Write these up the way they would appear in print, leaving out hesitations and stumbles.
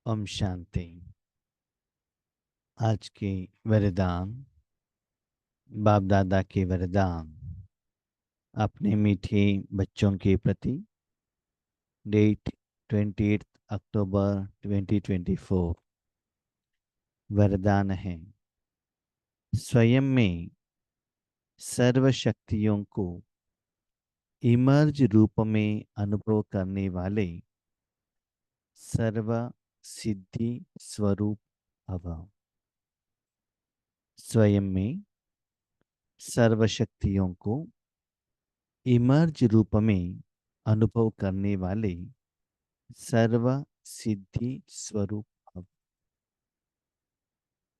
ओम शांति। आज के वरदान, बाप दादा के वरदान अपने मीठे बच्चों के प्रति। डेट 28 अक्टूबर 2024। वरदान है, स्वयं में सर्व शक्तियों को इमर्ज रूप में अनुभव करने वाले सर्व सिद्धि स्वरूप भव। स्वयं में सर्व शक्तियों को इमर्ज रूप में अनुभव करने वाले सर्व सिद्धि स्वरूप भव।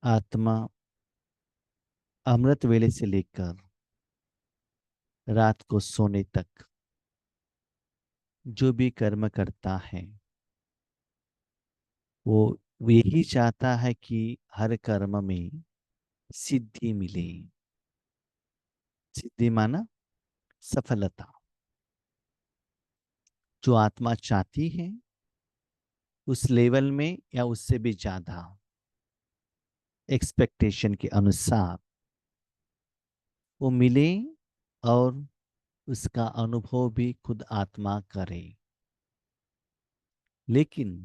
आत्मा अमृत वेले से लेकर रात को सोने तक जो भी कर्म करता है, वो यही चाहता है कि हर कर्म में सिद्धि मिले। सिद्धि माना सफलता। जो आत्मा चाहती है उस लेवल में या उससे भी ज्यादा एक्सपेक्टेशन के अनुसार वो मिले और उसका अनुभव भी खुद आत्मा करे। लेकिन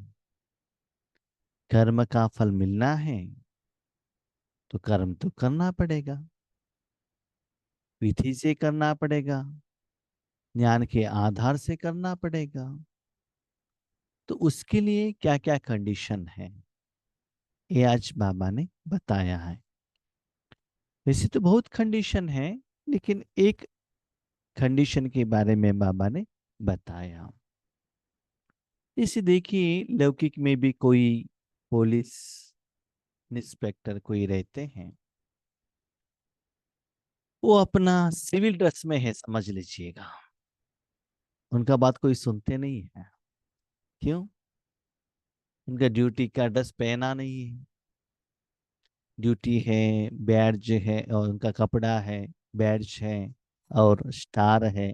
कर्म का फल मिलना है तो कर्म तो करना पड़ेगा, विधि से करना पड़ेगा, ज्ञान के आधार से करना पड़ेगा। तो उसके लिए क्या क्या कंडीशन है, ये आज बाबा ने बताया है। वैसे तो बहुत कंडीशन है, लेकिन एक कंडीशन के बारे में बाबा ने बताया। इसे देखिए, लौकिक में भी कोई पुलिस इंस्पेक्टर कोई रहते हैं, वो अपना सिविल ड्रेस में है, समझ लीजिएगा। उनका बात कोई सुनते नहीं है। क्यों? उनका ड्यूटी का ड्रेस पहना नहीं है। ड्यूटी है, बैड्ज है, और उनका कपड़ा है, बैड्ज है और स्टार है।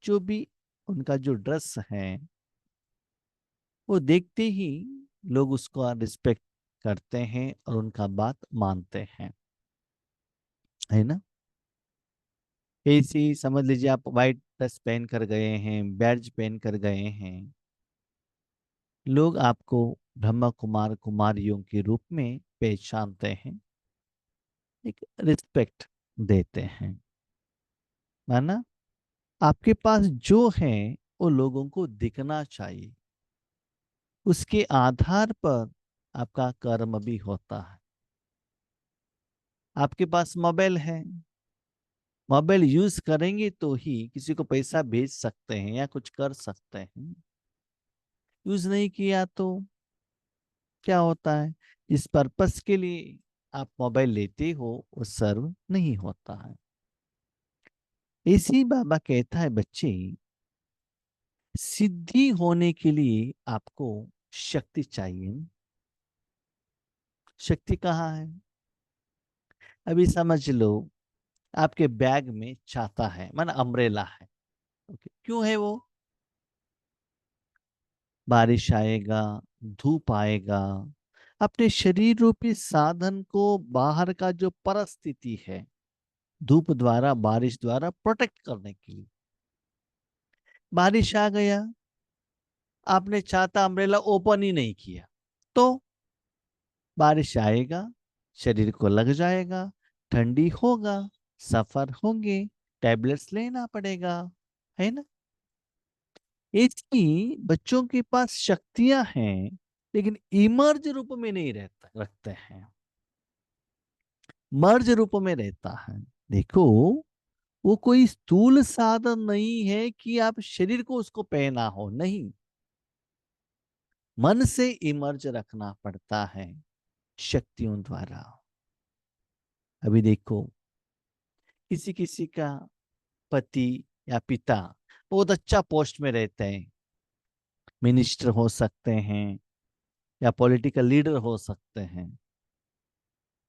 जो भी उनका जो ड्रेस है, वो देखते ही लोग उसको रिस्पेक्ट करते हैं और उनका बात मानते हैं, है ना। ऐसे ही समझ लीजिए, आप व्हाइट ड्रेस पहन कर गए हैं, बैड्ज पहन कर गए हैं, लोग आपको ब्रह्मा कुमार कुमारियों के रूप में पहचानते हैं, एक रिस्पेक्ट देते हैं। माना आपके पास जो है वो लोगों को दिखना चाहिए, उसके आधार पर आपका कर्म भी होता है। आपके पास मोबाइल है, मोबाइल यूज करेंगे तो ही किसी को पैसा भेज सकते हैं या कुछ कर सकते हैं। यूज नहीं किया तो क्या होता है, इस पर्पस के लिए आप मोबाइल लेते हो वो सर्व नहीं होता है। इसी बाबा कहता है, बच्चे सिद्धि होने के लिए आपको शक्ति चाहिए। शक्ति कहाँ है? अभी समझ लो, आपके बैग में छाता है, माना अम्ब्रेला है। ओके, क्यों है वो? बारिश आएगा, धूप आएगा, अपने शरीर रूपी साधन को बाहर का जो परिस्थिति है, धूप द्वारा बारिश द्वारा प्रोटेक्ट करने के लिए। बारिश आ गया, आपने छाता अम्ब्रेला ओपन ही नहीं किया तो बारिश आएगा, शरीर को लग जाएगा, ठंडी होगा, सफर होंगे, टैबलेट्स लेना पड़ेगा, है ना। इसकी बच्चों के पास शक्तियां हैं, लेकिन इमर्ज रूप में नहीं रहता रखते हैं, मर्ज रूप में रहता है। देखो, वो कोई स्थूल साधन नहीं है कि आप शरीर को उसको पहना हो, नहीं। मन से इमर्ज रखना पड़ता है शक्तियों द्वारा। अभी देखो, किसी किसी का पति या पिता बहुत अच्छा पोस्ट में रहते हैं, मिनिस्टर हो सकते हैं या पॉलिटिकल लीडर हो सकते हैं।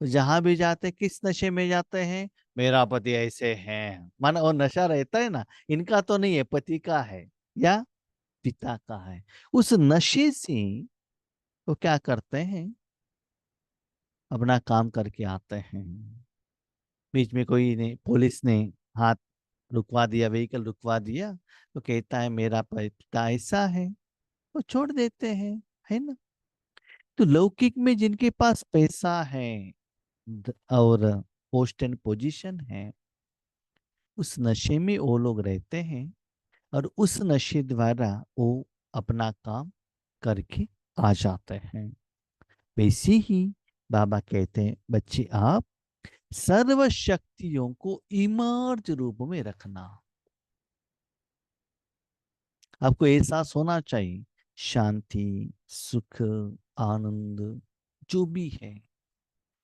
तो जहां भी जाते हैं, किस नशे में जाते हैं? मेरा पति ऐसे हैं, माना वो नशा रहता है ना, इनका तो नहीं है, पति का है या पिता का है। उस नशे से वो क्या करते हैं, अपना काम करके आते हैं, बीच में कोई ने पुलिस ने हाथ रुकवा दिया, व्हीकल रुकवा दिया, तो कहता है मेरा पिता ऐसा है, वो छोड़ देते हैं, है ना। तो लौकिक में जिनके पास पैसा है और पोस्ट एंड पोजीशन है, उस नशे में वो लोग रहते हैं, और उस नशे द्वारा वो अपना काम करके आ जाते हैं। वैसे ही बाबा कहते हैं बच्चे, आप सर्व शक्तियों को इमर्ज रूप में रखना। आपको एहसास होना चाहिए, शांति, सुख, आनंद जो भी है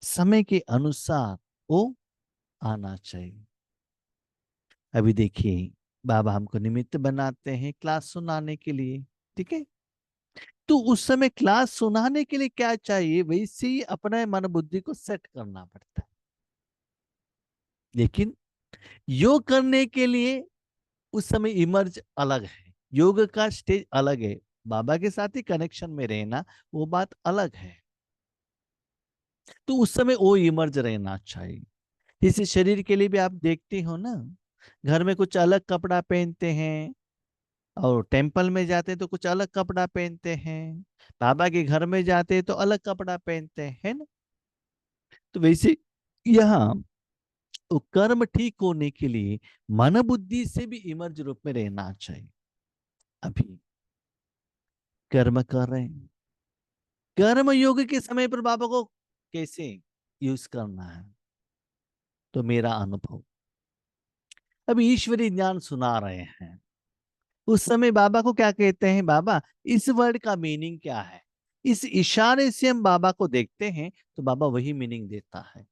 समय के अनुसार वो आना चाहिए। अभी देखिए, बाबा हमको निमित्त बनाते हैं क्लास सुनाने के लिए, ठीक है। तो उस समय क्लास सुनाने के लिए क्या चाहिए, वैसे ही अपना मन बुद्धि को सेट करना पड़ता है। लेकिन योग करने के लिए उस समय इमर्ज अलग है, योग का स्टेज अलग है, बाबा के साथ ही कनेक्शन में रहना वो बात अलग है। तो उस समय वो इमर्ज रहना चाहिए। इसी शरीर के लिए भी आप देखते हो ना, घर में कुछ अलग कपड़ा पहनते हैं, और टेम्पल में जाते हैं तो कुछ अलग कपड़ा पहनते हैं, बाबा के घर में जाते हैं तो अलग कपड़ा पहनते हैं, है ना। तो वैसे यहाँ वो कर्म ठीक होने के लिए मन बुद्धि से भी इमर्ज रूप में रहना चाहिए। अभी कर्म कर रहे हैं, कर्म योग के समय पर बाबा को कैसे यूज करना है, तो मेरा अनुभव, अभी ईश्वरीय ज्ञान सुना रहे हैं, उस समय बाबा को क्या कहते हैं, बाबा इस वर्ड का मीनिंग क्या है, इस इशारे से हम बाबा को देखते हैं तो बाबा वही मीनिंग देता है।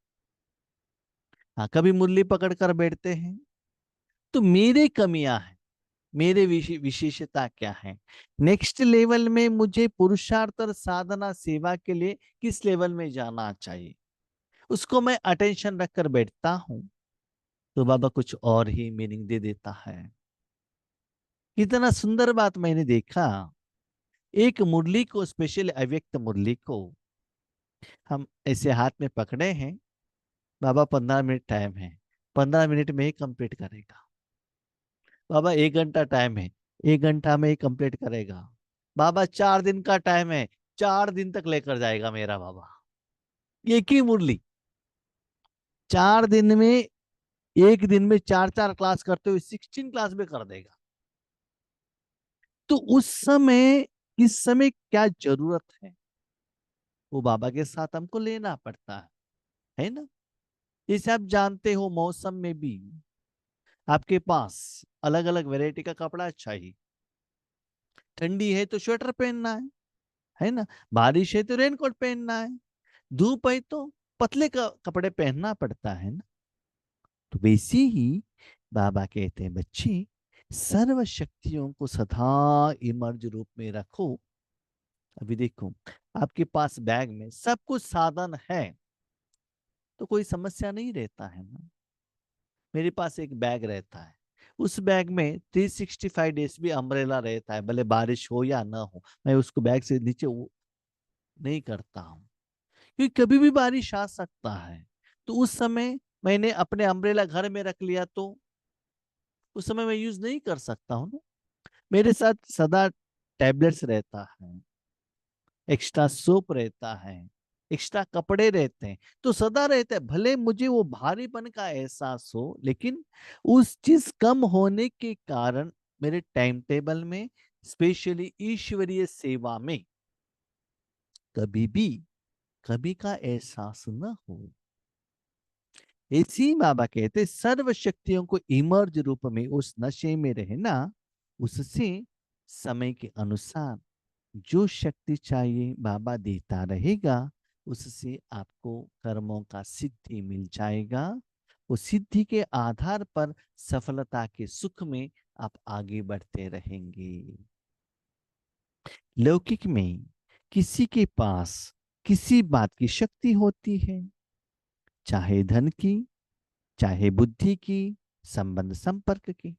हाँ, कभी मुरली पकड़ कर बैठते हैं, तो मेरे कमियां हैं, मेरे विशेषता क्या है, नेक्स्ट लेवल में मुझे पुरुषार्थ और साधना सेवा के लिए किस लेवल में जाना चाहिए, उसको मैं अटेंशन रखकर बैठता हूं, तो बाबा कुछ और ही मीनिंग दे देता है। कितना सुंदर बात मैंने देखा, एक मुरली को, स्पेशल अव्यक्त मुरली को हम ऐसे हाथ में पकड़े हैं, बाबा 15 मिनट टाइम है, 15 मिनट में ही कंप्लीट करेगा। बाबा 1 घंटा टाइम है, 1 घंटा में ही कंप्लीट करेगा। बाबा 4 दिन का टाइम है, 4 दिन तक लेकर जाएगा मेरा बाबा। एक ही मुरली 4 दिन में, एक दिन में चार चार क्लास करते हुए 16 क्लास में कर देगा। तो उस समय, इस समय क्या जरूरत है, वो बाबा के साथ हमको लेना पड़ता है ना। जैसे आप जानते हो, मौसम में भी आपके पास अलग अलग वैरायटी का कपड़ा चाहिए। ठंडी है तो स्वेटर पहनना है ना, बारिश है तो रेनकोट पहनना है, धूप है तो पतले का कपड़े पहनना पड़ता है ना। तो वैसे ही बाबा कहते हैं बच्चे, सर्व शक्तियों को सदा इमर्ज रूप में रखो। अभी देखो, आपके पास बैग में सब कुछ साधन है तो कोई समस्या नहीं रहता है ना। मेरे पास एक बैग रहता है, उस बैग में 365 डेज भी अम्ब्रेला रहता है, भले बारिश हो या ना हो, मैं उसको बैग से नीचे नहीं करता हूँ, क्योंकि कभी भी बारिश आ सकता है। तो उस समय मैंने अपने अम्ब्रेला घर में रख लिया, तो उस समय मैं यूज नहीं कर सकता हूँ ना। मेरे साथ सदा टैबलेट्स रहता है, एक्स्ट्रा सोप रहता है, एक्स्ट्रा कपड़े रहते हैं, तो सदा रहते हैं। भले मुझे वो भारीपन का एहसास हो, लेकिन उस चीज कम होने के कारण मेरे टाइम टेबल में, स्पेशली ईश्वरीय सेवा में, कभी भी कभी का एहसास न हो। इसी बाबा कहते सर्व शक्तियों को इमर्ज रूप में उस नशे में रहना, उससे समय के अनुसार जो शक्ति चाहिए बाबा देता रहेगा, उससे आपको कर्मों का सिद्धि मिल जाएगा। उस सिद्धि के आधार पर सफलता के सुख में आप आगे बढ़ते रहेंगे। लौकिक में किसी के पास किसी बात की शक्ति होती है, चाहे धन की, चाहे बुद्धि की, संबंध संपर्क की।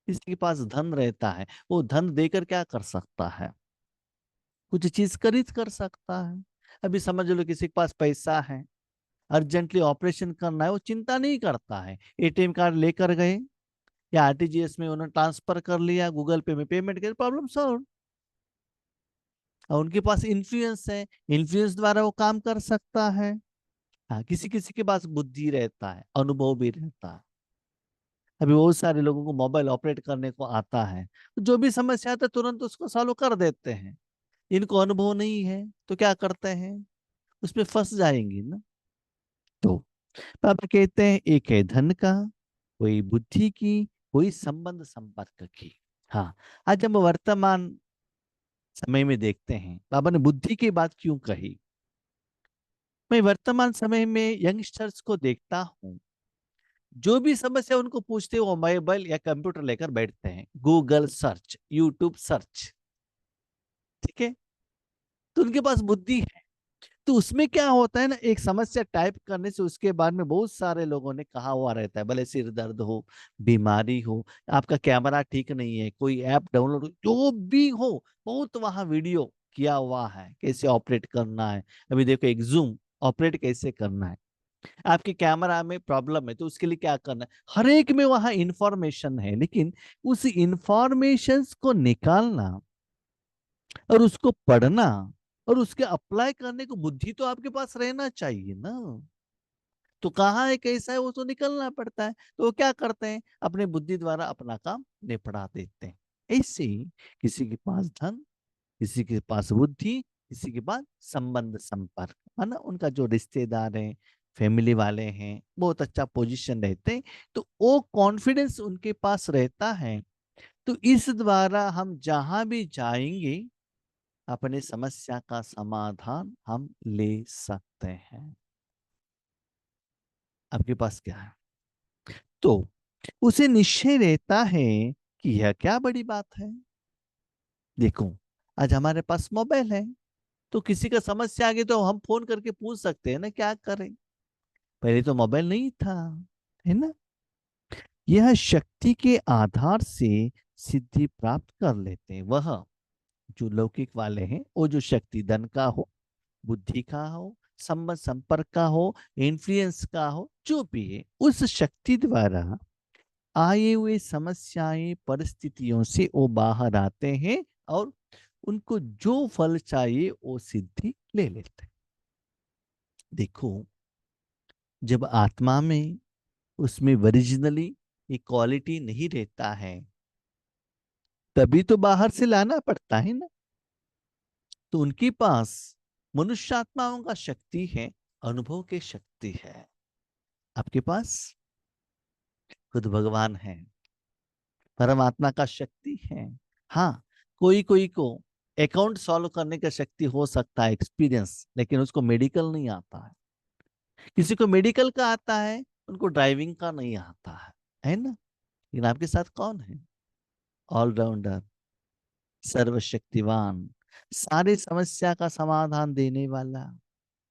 किसी के पास धन रहता है, वो धन देकर क्या कर सकता है, कुछ चीज खरीद कर सकता है। अभी समझ लो किसी के पास पैसा है, अर्जेंटली ऑपरेशन करना है, वो चिंता नहीं करता है, एटीएम कार्ड लेकर गए या आरटीजीएस में उन्होंने ट्रांसफर कर लिया, गूगल पे में पेमेंट कर, प्रॉब्लम सॉल्व। और उनके पास इन्फ्लुएंस है, इन्फ्लुएंस द्वारा वो काम कर सकता है। हाँ, किसी किसी के पास बुद्धि रहता है, अनुभव भी रहता है। अभी बहुत सारे लोगों को मोबाइल ऑपरेट करने को आता है, तो जो भी समस्या आता है तुरंत उसको सॉल्व कर देते हैं। इनको अनुभव नहीं है तो क्या करते हैं, उसमें फंस जाएंगे ना। तो पापा कहते हैं एक है धन का, कोई बुद्धि की, कोई संबंध संपर्क की। हाँ, आज हम वर्तमान समय में देखते हैं बाबा ने बुद्धि की बात क्यों कही। मैं वर्तमान समय में यंगस्टर्स को देखता हूँ, जो भी समस्या उनको पूछते हैं वो मोबाइल या कंप्यूटर लेकर बैठते हैं, गूगल सर्च, यूट्यूब सर्च। ठीक है, तो उनके पास बुद्धि है। तो उसमें क्या होता है ना, एक समस्या टाइप करने से उसके बाद में बहुत सारे लोगों ने कहा हुआ रहता है, भले सिर दर्द हो, बीमारी हो, आपका कैमरा ठीक नहीं है, कोई ऐप डाउनलोड हो, जो भी हो, बहुत वहां वीडियो किया हुआ है कैसे ऑपरेट करना है। अभी देखो एक जूम ऑपरेट कैसे करना है, आपके कैमरा में प्रॉब्लम है तो उसके लिए क्या करना है, हर एक में वहां इंफॉर्मेशन है। लेकिन उस इंफॉर्मेशन को निकालना और उसको पढ़ना और उसके अप्लाई करने को बुद्धि तो आपके पास रहना चाहिए ना। तो कहाँ है कैसा है वो तो निकलना पड़ता है, तो वो क्या करते हैं, अपने बुद्धि द्वारा अपना काम निपटा देते हैं। ऐसे ही किसी के पास धन, किसी के पास बुद्धि, किसी के पास संबंध संपर्क, है ना, उनका जो रिश्तेदार है, फैमिली वाले हैं, बहुत अच्छा पोजीशन रहते हैं, तो वो कॉन्फिडेंस उनके पास रहता है। तो इस द्वारा हम जहां भी जाएंगे अपने समस्या का समाधान हम ले सकते हैं। आपके पास क्या है, तो उसे निश्चय रहता है कि यह क्या बड़ी बात है। देखो, आज हमारे पास मोबाइल है, तो किसी का समस्या आ गई तो हम फोन करके पूछ सकते हैं ना क्या करें। पहले तो मोबाइल नहीं था, है ना। यह शक्ति के आधार से सिद्धि प्राप्त कर लेते हैं वह जो लौकिक वाले हैं, वो जो शक्ति धन का हो, बुद्धि का हो, संबंध संपर्क का हो, इन्फ्लुएंस का हो, जो भी है, उस शक्ति द्वारा आए हुए समस्याएं परिस्थितियों से वो बाहर आते हैं और उनको जो फल चाहिए वो सिद्धि ले लेते हैं। देखो, जब आत्मा में उसमें ओरिजिनली इक्वालिटी नहीं रहता है, तभी तो बाहर से लाना पड़ता है ना। तो उनके पास मनुष्य आत्माओं का शक्ति है, अनुभव की शक्ति है। आपके पास खुद भगवान है, परमात्मा का शक्ति है। हाँ, कोई कोई को अकाउंट सॉल्व करने का शक्ति हो सकता है, एक्सपीरियंस, लेकिन उसको मेडिकल नहीं आता है। किसी को मेडिकल का आता है, उनको ड्राइविंग का नहीं आता है ना। लेकिन आपके साथ कौन है, ऑलराउंडर, सर्वशक्तिवान, सारे समस्या का समाधान देने वाला,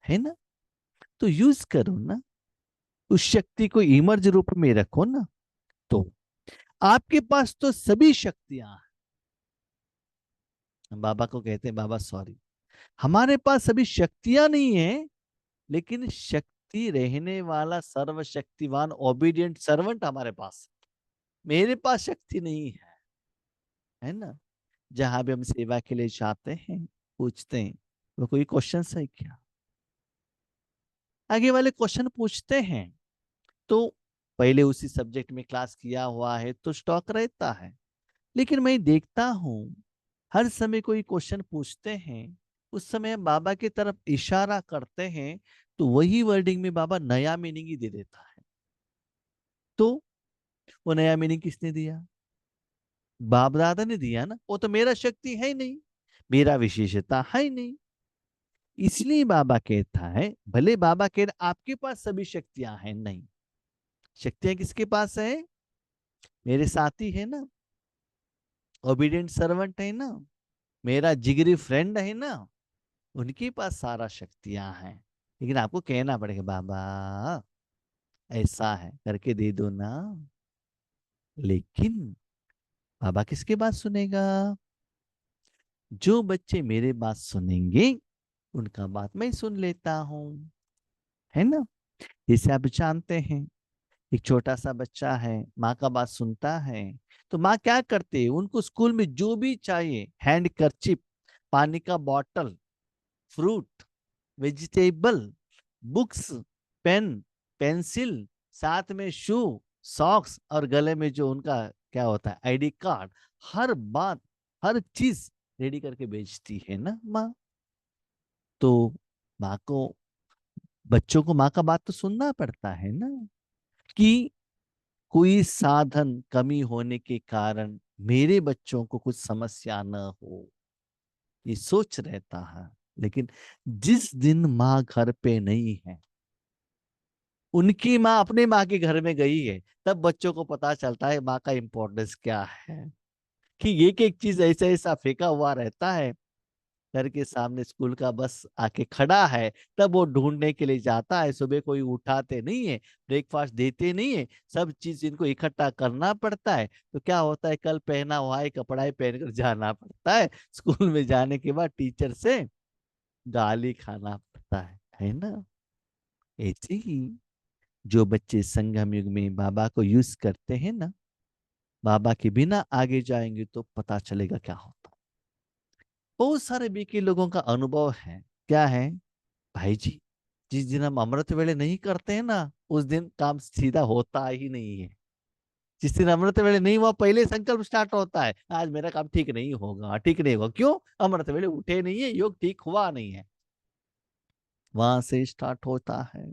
है ना। तो यूज करो ना, उस शक्ति को इमर्ज रूप में रखो ना। तो आपके पास तो सभी शक्तियां हैं। हम बाबा को कहते हैं बाबा सॉरी, हमारे पास सभी शक्तियां नहीं है, लेकिन शक्ति रहने वाला सर्वशक्तिवान ओबीडियंट सर्वेंट हमारे पास। मेरे पास शक्ति नहीं है ना। जहां भी हम सेवा के लिए जाते हैं, पूछते हैं वो कोई क्वेश्चन है क्या, आगे वाले क्वेश्चन पूछते हैं, तो पहले उसी सब्जेक्ट में क्लास किया हुआ है तो स्टॉक रहता है। लेकिन मैं देखता हूं हर समय कोई क्वेश्चन पूछते हैं, उस समय हम बाबा की तरफ इशारा करते हैं, तो वही वर्डिंग में बाबा नया मीनिंग ही दे देता है। तो वो नया मीनिंग किसने दिया, बाप दादा ने दिया ना। वो तो मेरा शक्ति है ही नहीं, मेरा विशेषता है ही नहीं। इसलिए बाबा कहता है, भले बाबा कह रहे आपके पास सभी शक्तियां हैं, नहीं, शक्तियां किसके पास है, मेरे साथी है ना, ओबीडियंट सर्वेंट है ना, मेरा जिगरी फ्रेंड है ना, उनके पास सारा शक्तियां हैं। लेकिन आपको कहना पड़ेगा बाबा ऐसा है करके दे दो ना। लेकिन बाबा किसके बात सुनेगा, जो बच्चे मेरे बात सुनेंगे उनका बात मैं सुन लेता हूँ, है ना। जैसे आप जानते हैं, एक छोटा सा बच्चा है, माँ का बात सुनता है, तो माँ क्या करती है, उनको स्कूल में जो भी चाहिए, हैंड करचिप, पानी का bottle, fruit, vegetable, books, pen, pencil, साथ में शू, सॉक्स, और गले में जो उनका क्या होता है, आईडी कार्ड, हर बात, हर चीज रेडी करके भेजती है ना माँ। तो माँ को, बच्चों को माँ का बात तो सुनना पड़ता है ना, कि कोई साधन कमी होने के कारण मेरे बच्चों को कुछ समस्या न हो, ये सोच रहता है। लेकिन जिस दिन माँ घर पे नहीं है, उनकी माँ अपने माँ के घर में गई है, तब बच्चों को पता चलता है माँ का इम्पोर्टेंस क्या है। कि एक एक चीज ऐसा ऐसा फेंका हुआ रहता है, घर के सामने स्कूल का बस आके खड़ा है, तब वो ढूंढने के लिए जाता है। सुबह कोई उठाते नहीं है, ब्रेकफास्ट देते नहीं है, सब चीज इनको इकट्ठा करना पड़ता है। तो क्या होता है, कल पहना हुआ है कपड़ा ही पहनकर जाना पड़ता है। स्कूल में जाने के बाद टीचर से गाली खाना पड़ता है ना। ऐसे ही जो बच्चे संगम युग में बाबा को यूज करते हैं ना, बाबा के बिना आगे जाएंगे तो पता चलेगा क्या होता है। बहुत सारे बीके लोगों का अनुभव है। क्या है भाई जी, जिस दिन हम अमृत वेले नहीं करते हैं ना, उस दिन काम सीधा होता ही नहीं है। जिस दिन अमृत वेले नहीं हुआ, पहले संकल्प स्टार्ट होता है, आज मेरा काम ठीक नहीं होगा, ठीक नहीं होगा। क्यों? अमृत वेले उठे नहीं है, योग ठीक हुआ नहीं है। वहां से स्टार्ट होता है।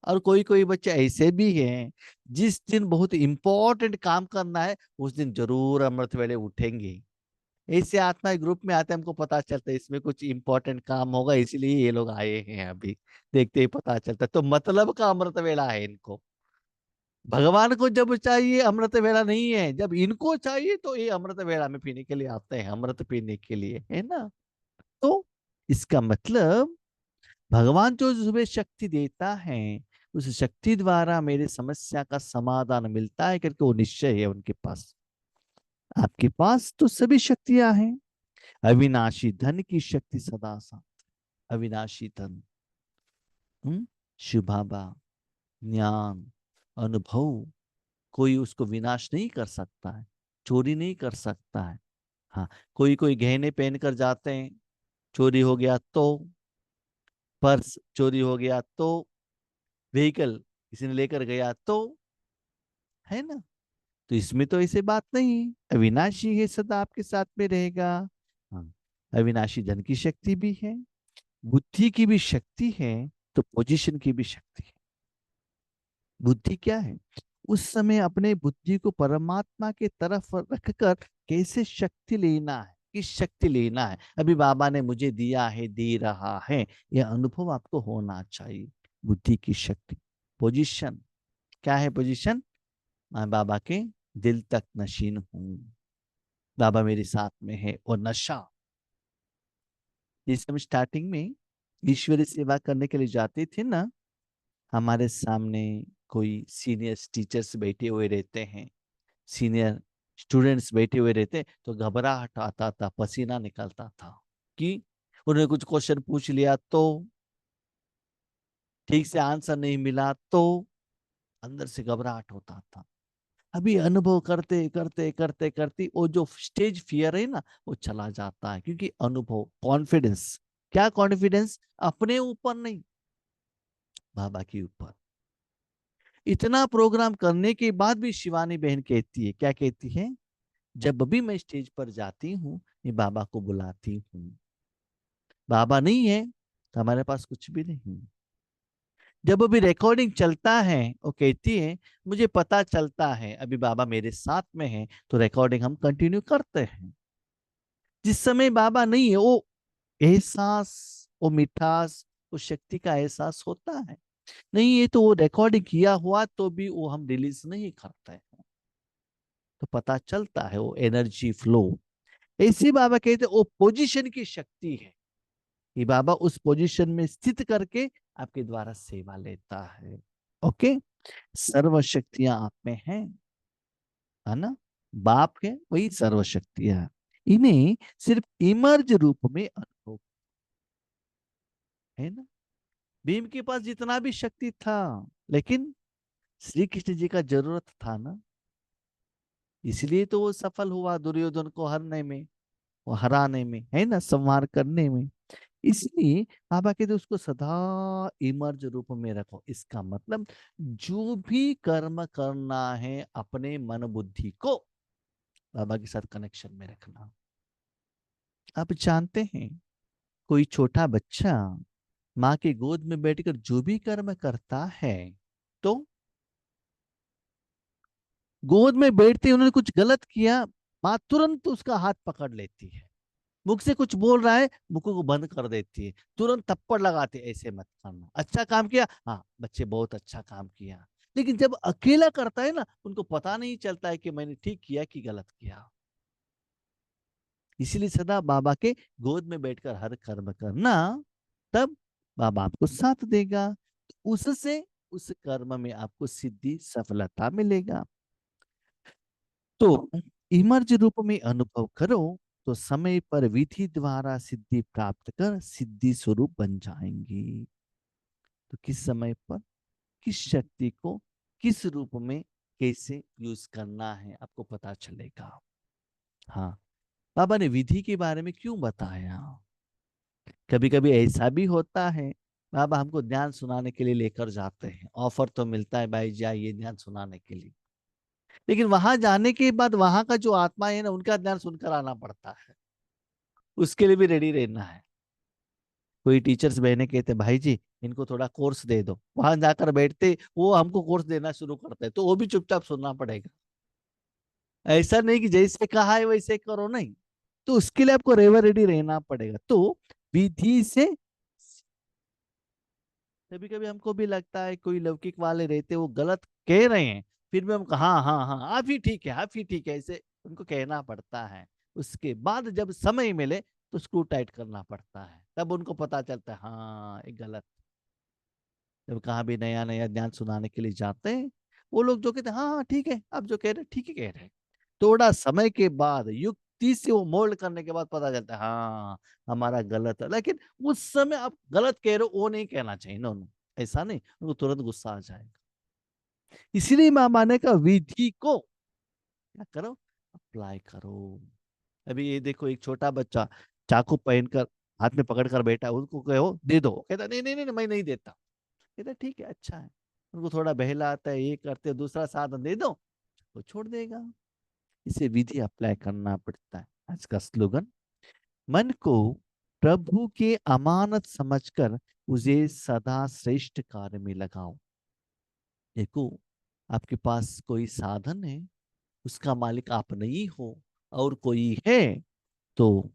और कोई कोई बच्चे ऐसे भी हैं, जिस दिन बहुत इंपॉर्टेंट काम करना है, उस दिन जरूर अमृत वेले उठेंगे। ऐसे आत्मा ग्रुप में आते हैं, हमको पता चलता है इसमें कुछ इंपॉर्टेंट काम होगा, इसलिए ये लोग आए हैं अभी। देखते ही पता चलता है, तो मतलब का अमृत वेला है इनको। भगवान को जब चाहिए अमृत वेला नहीं है, जब इनको चाहिए तो ये अमृत वेला में पीने के लिए आते हैं, अमृत पीने के लिए, है ना। तो इसका मतलब भगवान जो सुबह शक्ति देता है, उस शक्ति द्वारा मेरे समस्या का समाधान मिलता है, करके वो निश्चय है उनके पास। आपके पास तो सभी शक्तियां हैं। अविनाशी धन की शक्ति सदा साथ, अविनाशी धन, शुभाबा, ज्ञान, अनुभव, कोई उसको विनाश नहीं कर सकता है, चोरी नहीं कर सकता है। हाँ, कोई कोई गहने पहन कर जाते हैं, चोरी हो गया तो, पर्स चोरी हो गया तो, व्हीकल किसी ने लेकर गया तो, है ना। तो इसमें तो ऐसे बात नहीं, अविनाशी है, सदा आपके साथ में रहेगा। हाँ, अविनाशी धन की शक्ति भी है, बुद्धि की भी शक्ति है, तो पोजीशन की भी शक्ति है। बुद्धि क्या है? उस समय अपने बुद्धि को परमात्मा के तरफ रखकर कैसे शक्ति लेना है, किस शक्ति लेना है, अभी बाबा ने मुझे दिया है, दे रहा है, यह अनुभव आपको होना चाहिए। बुद्धि की शक्ति, पोजीशन, क्या है पोजीशन? मैं बाबा के दिल तक नशीन हूं, बाबा मेरे साथ में है। और नशा, जिस हम स्टार्टिंग में ईश्वरी सेवा करने के लिए जाते थे ना, हमारे सामने कोई सीनियर टीचर्स बैठे हुए रहते हैं, सीनियर स्टूडेंट्स बैठे हुए रहते, तो घबराहट आता था, पसीना निकलता था। कि उन्होंने कुछ क्वेश्चन पूछ लिया तो, ठीक से आंसर नहीं मिला तो, अंदर से घबराहट होता था। अभी अनुभव करते करते करते करते वो जो स्टेज फियर है ना, वो चला जाता है, क्योंकि अनुभव, कॉन्फिडेंस। क्या कॉन्फिडेंस? अपने ऊपर नहीं, बाबा के ऊपर। इतना प्रोग्राम करने के बाद भी शिवानी बहन कहती है, क्या कहती है? जब भी मैं स्टेज पर जाती हूँ, मैं बाबा को बुलाती हूँ। बाबा नहीं है तो हमारे पास कुछ भी नहीं। जब अभी रिकॉर्डिंग चलता है, वो कहती है मुझे पता चलता है अभी बाबा मेरे साथ में है, तो रिकॉर्डिंग हम कंटिन्यू करते हैं। जिस समय बाबा नहीं है, वो एहसास, वो मिठास, वो शक्ति का एहसास होता है नहीं। ये तो वो रिकॉर्डिंग किया हुआ तो भी वो हम रिलीज नहीं करते हैं, तो पता चलता है वो एनर्जी फ्लो। ऐसे बाबा कहते वो पोजीशन की शक्ति है, कि बाबा उस पोजीशन में स्थित करके आपके द्वारा सेवा लेता है। ओके, सर्व शक्तियां आप में हैं, है ना। बाप के वही सर्व शक्तियां है। इन्हें सिर्फ इमर्ज रूप में अनुभव, है ना। भीम के पास जितना भी शक्ति था, लेकिन श्री कृष्ण जी का जरूरत था ना, इसलिए तो वो सफल हुआ दुर्योधन को हरने में, वो हराने में, है ना, संहार करने में। इसलिए बाबा कहते उसको सदा इमर्ज रूप में रखो। इसका मतलब जो भी कर्म करना है अपने मन बुद्धि को बाबा के साथ कनेक्शन में रखना। आप जानते हैं कोई छोटा बच्चा माँ की गोद में बैठकर जो भी कर्म करता है, तो गोद में बैठते ही उन्होंने कुछ गलत किया, माँ तुरंत उसका हाथ पकड़ लेती है। मुख से कुछ बोल रहा है, मुख को बंद कर देती है, तुरंत थप्पड़ लगाते हैं, ऐसे मत करना। अच्छा काम किया, हाँ बच्चे बहुत अच्छा काम किया। लेकिन जब अकेला करता है ना, उनको पता नहीं चलता है कि मैंने ठीक किया कि गलत किया। इसीलिए सदा बाबा के गोद में बैठकर हर कर्म करना, तब बाबा आपको साथ देगा। उससे उस कर्म में आपको सिद्धि सफलता मिलेगा। तो इमर्ज रूप में अनुभव करो, तो समय पर विधि द्वारा सिद्धि प्राप्त कर सिद्धि स्वरूप बन जाएंगी। तो किस समय पर किस शक्ति को किस रूप में कैसे यूज करना है आपको पता चलेगा। हाँ, बाबा ने विधि के बारे में क्यों बताया। कभी कभी ऐसा भी होता है, बाबा हमको ज्ञान सुनाने के लिए लेकर जाते हैं, ऑफर तो मिलता है भाई जी आइए ज्ञान सुनाने के लिए, लेकिन वहां जाने के बाद वहां का जो आत्मा है ना, उनका ज्ञान सुनकर आना पड़ता है। उसके लिए भी रेडी रहना है। कोई टीचर्स बहने कहते भाई जी इनको थोड़ा कोर्स दे दो, वहां जाकर बैठते वो हमको कोर्स देना शुरू करते हैं, तो वो भी चुपचाप सुनना पड़ेगा। ऐसा नहीं कि जैसे कहा है वैसे करो, नहीं। तो उसके लिए आपको रेवर रेडी रहना पड़ेगा। तो विधि से, कभी कभी हमको भी लगता है कोई लौकिक वाले रहते वो गलत कह रहे हैं, फिर भी हम हाँ हाँ हाँ आप ही ठीक है, आप ही ठीक है, ऐसे उनको कहना पड़ता है। उसके बाद जब समय मिले तो स्क्रू टाइट करना पड़ता है, तब उनको पता चलता है हाँ ये गलत। जब कहाँ भी नया नया ज्ञान सुनाने के लिए जाते हैं, वो लोग जो कहते हैं हाँ हाँ ठीक है आप जो कह रहे हैं ठीक ही कह रहे हैं, थोड़ा समय के बाद युक्ति से वो मोल्ड करने के बाद पता चलता है हाँ हमारा गलत है। लेकिन उस समय आप गलत कह रहे हो वो नहीं कहना चाहिए ना उन्हें, ऐसा नहीं, उनको तुरंत गुस्सा आ जाएगा। इसीलिए मैं माने का विधि को क्या करो, अप्लाई करो। अभी ये देखो एक छोटा बच्चा चाकू पहनकर हाथ में पकड़ कर बैठा है, उसको कहो दे दो, कहता नहीं नहीं नहीं मैं नहीं देता। कहता ठीक है अच्छा है, उनको थोड़ा बहलाता है, ये करते दूसरा साधन दे दो, वो छोड़ देगा। इसे विधि अप्लाई करना पड़ता है। आज का स्लोगन, मन को प्रभु के अमानत समझकर उसे सदा श्रेष्ठ कार्य में लगाओ। देखो आपके पास कोई साधन है, उसका मालिक आप नहीं हो और कोई है, तो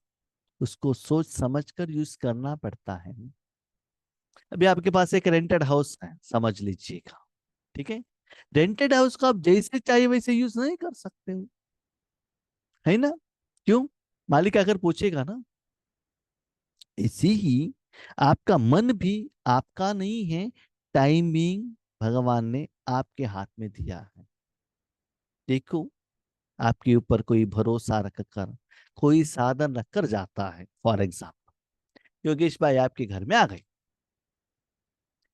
उसको सोच समझ कर यूज करना पड़ता है। अभी आपके पास एक रेंटेड हाउस है समझ लीजिएगा, ठीक है। रेंटेड हाउस को आप जैसे चाहिए वैसे यूज नहीं कर सकते हो, है ना। क्यों, मालिक अगर पूछेगा ना। इसी ही आपका मन भी आपका नहीं है, टाइमिंग भगवान ने आपके हाथ में दिया है। देखो आपके ऊपर कोई भरोसा रखकर कोई साधन रखकर जाता है, फॉर एग्जाम्पल योगेश भाई आपके घर में आ गए,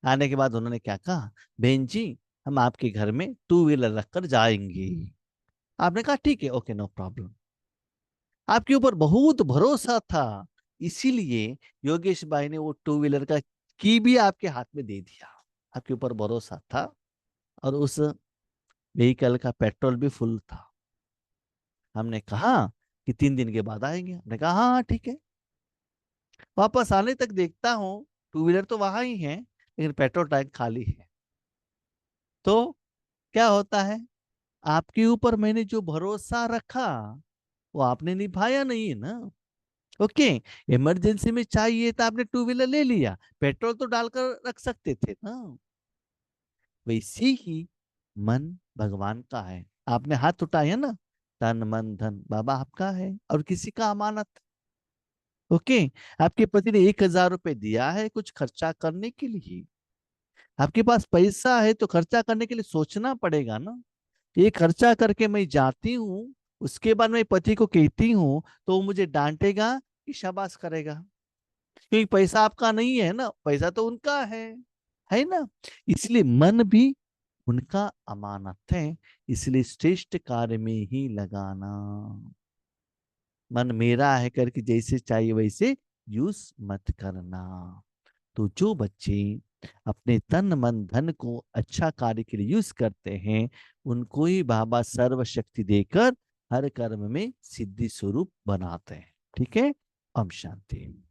आने के बाद उन्होंने क्या कहा, बहन जी हम आपके घर में टू व्हीलर रखकर जाएंगे। आपने कहा ठीक है ओके नो प्रॉब्लम। आपके ऊपर बहुत भरोसा था, इसीलिए योगेश भाई ने वो टू व्हीलर का की भी आपके हाथ में दे दिया। आपके ऊपर भरोसा था और उस व्हीकल का पेट्रोल भी फुल था। हमने कहा कि 3 दिन के बाद आएंगे, हमने कहा हाँ हाँ ठीक है। वापस आने तक देखता हूँ टू व्हीलर तो वहां ही है, लेकिन पेट्रोल टैंक खाली है। तो क्या होता है, आपके ऊपर मैंने जो भरोसा रखा वो आपने निभाया नहीं है ना। ओके, इमरजेंसी में चाहिए तो आपने टू व्हीलर ले लिया, पेट्रोल तो डालकर रख सकते थे ना। वैसे ही मन भगवान का है, आपने हाथ उठाया ना, तन मन धन बाबा आपका है और किसी का अमानत। ओके, आपके पति ने 1,000 रुपए दिया है कुछ खर्चा करने के लिए, आपके पास पैसा है तो खर्चा करने के लिए सोचना पड़ेगा ना। ये खर्चा करके मैं जाती हूँ, उसके बाद मैं पति को कहती हूँ तो वो मुझे डांटेगा कि शाबाश करेगा, क्योंकि पैसा आपका नहीं है ना, पैसा तो उनका है ना। इसलिए मन भी उनका अमानत है, इसलिए श्रेष्ठ कार्य में ही लगाना। मन मेरा है करके जैसे चाहिए वैसे यूज मत करना। तो जो बच्चे अपने तन मन धन को अच्छा कार्य के लिए यूज करते हैं, उनको ही बाबा सर्वशक्ति देकर हर कर्म में सिद्धि स्वरूप बनाते हैं। ठीक है। ओम शांति।